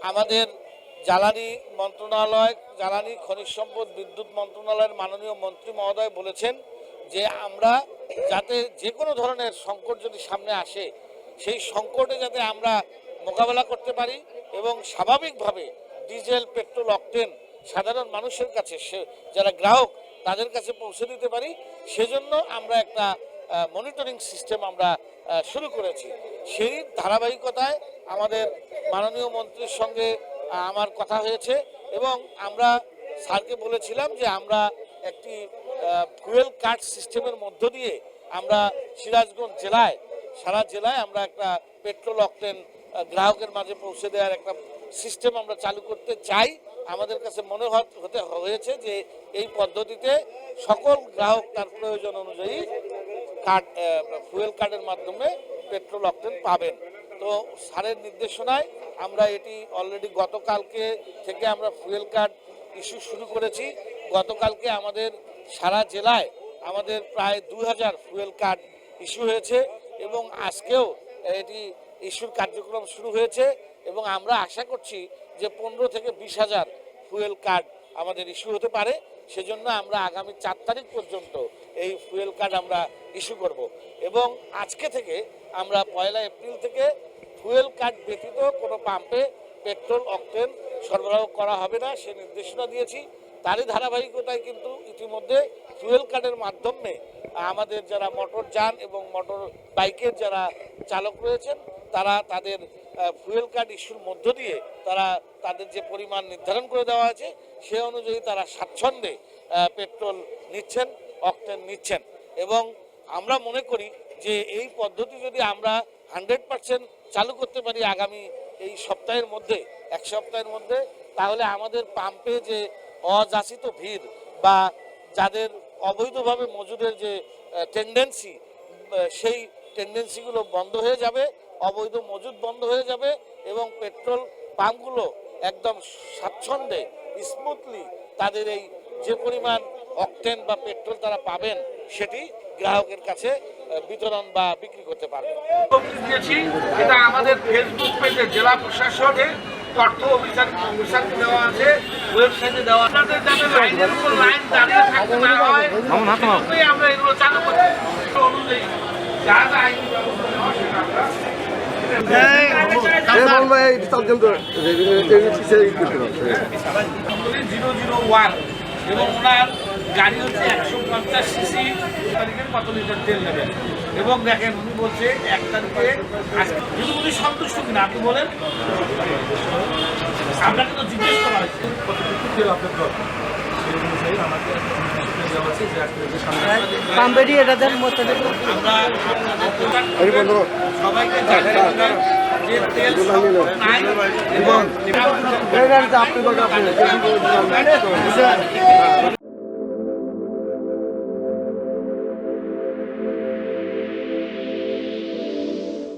আমাদের জ্বালানি মন্ত্রণালয়, জ্বালানি খনিজ সম্পদ বিদ্যুৎ মন্ত্রণালয়ের মাননীয় মন্ত্রী মহোদয় বলেছেন যে আমরা যাতে যে কোনো ধরনের সংকট যদি সামনে আসে সেই সংকটে যাতে আমরা মোকাবেলা করতে পারি এবং স্বাভাবিকভাবে ডিজেল, পেট্রোল, অকটেন সাধারণ মানুষের কাছে, যারা গ্রাহক তাদের কাছে পৌঁছে দিতে পারি, সেজন্য আমরা একটা মনিটরিং সিস্টেম আমরা শুরু করেছি। সেই ধারাবাহিকতায় আমাদের মাননীয় মন্ত্রীর সঙ্গে আমার কথা হয়েছে এবং আমরা স্যারকে বলেছিলাম যে আমরা একটি ফুয়েল কার্ড সিস্টেমের মধ্য দিয়ে আমরা সিরাজগঞ্জ জেলায়, সারা জেলায় আমরা একটা পেট্রোল, অকটেন গ্রাহকের মাঝে পৌঁছে দেওয়ার একটা সিস্টেম আমরা চালু করতে চাই। আমাদের কাছে মনে হয়েছে যে এই পদ্ধতিতে সকল গ্রাহক তার প্রয়োজন অনুযায়ী কার্ড, ফুয়েল কার্ডের মাধ্যমে পেট্রোল, অকটেন পাবেন। তো স্যারের নির্দেশনায় আমরা এটি অলরেডি গতকালকে থেকে আমরা ফুয়েল কার্ড ইস্যু শুরু করেছি। গতকালকে আমাদের সারা জেলায় আমাদের প্রায় 2000 ফুয়েল কার্ড ইস্যু হয়েছে এবং আজকেও এটি ইস্যুর কার্যক্রম শুরু হয়েছে এবং আমরা আশা করছি যে 15 থেকে 20,000 ফুয়েল কার্ড আমাদের ইস্যু হতে পারে। সেজন্য আমরা আগামী 4 তারিখ পর্যন্ত এই ফুয়েল কার্ড আমরা ইস্যু করব এবং আজকে থেকে আমরা 1 এপ্রিল থেকে ফুয়েল কার্ড ব্যতীত কোনো পাম্পে পেট্রোল, অকটেন সরবরাহ করা হবে না, সে নির্দেশনা দিয়েছি। তারই ধারাবাহিকতায় কিন্তু ইতিমধ্যে ফুয়েল কার্ডের মাধ্যমে আমাদের যারা মোটর যান এবং মোটর বাইকের যারা চালক রয়েছেন তারা তাদের ফুয়েল কার্ড ইস্যুর মধ্য দিয়ে তারা তাদের যে পরিমাণ নির্ধারণ করে দেওয়া আছে সে অনুযায়ী তারা স্বাচ্ছন্দ্যে পেট্রোল নিচ্ছেন, অকটেন নিচ্ছেন এবং আমরা মনে করি যে এই পদ্ধতি যদি আমরা 100% চালু করতে পারি আগামী এই সপ্তাহের মধ্যে, 1 সপ্তাহের মধ্যে, তাহলে আমাদের পাম্পে যে অযাচিত ভিড় বা যাদের অবৈধভাবে মজুদের যে টেন্ডেন্সি, সেই টেন্ডেন্সিগুলো বন্ধ হয়ে যাবে, অবৈধ মজুদ বন্ধ হয়ে যাবে এবং পেট্রোল পাম্পগুলো একদম স্বাচ্ছন্দ্যে স্মুথলি তাদের এই যে পরিমাণ অকটেন বা পেট্রোল তারা পাবেন সেটি গ্রাহকের কাছে বিতরণ বা বিক্রি করতে পারবে। এটা আমাদের ফেসবুক পেজে জেলা প্রশাসনের তথ্য অফিসার দেওয়া আছে, ওয়েবসাইটে দেওয়া আছে। আপনাদের যাতে লাইনের উপর লাইন দাঁড়িয়ে থাকতে না হয় আমরা এগুলো চালু করছি অনুযায়ী যা যা আইনি ব্যবস্থা নেওয়া সেটা আমরা 001 এবং ওনার গাড়ি হচ্ছে 150 সিসি। তারিখের কত লিটার তেল নেবেন এবং দেখেন উনি বলছে 1 তারিখে যদি উনি সন্তুষ্ট কিনা আপনি বলেন, আপনাকে তো জিজ্ঞেস করা হয়েছে কতটুকু তেল আপনার দরকার সেই অনুযায়ী আমাকে সবাইকে যে তেল নাই এবং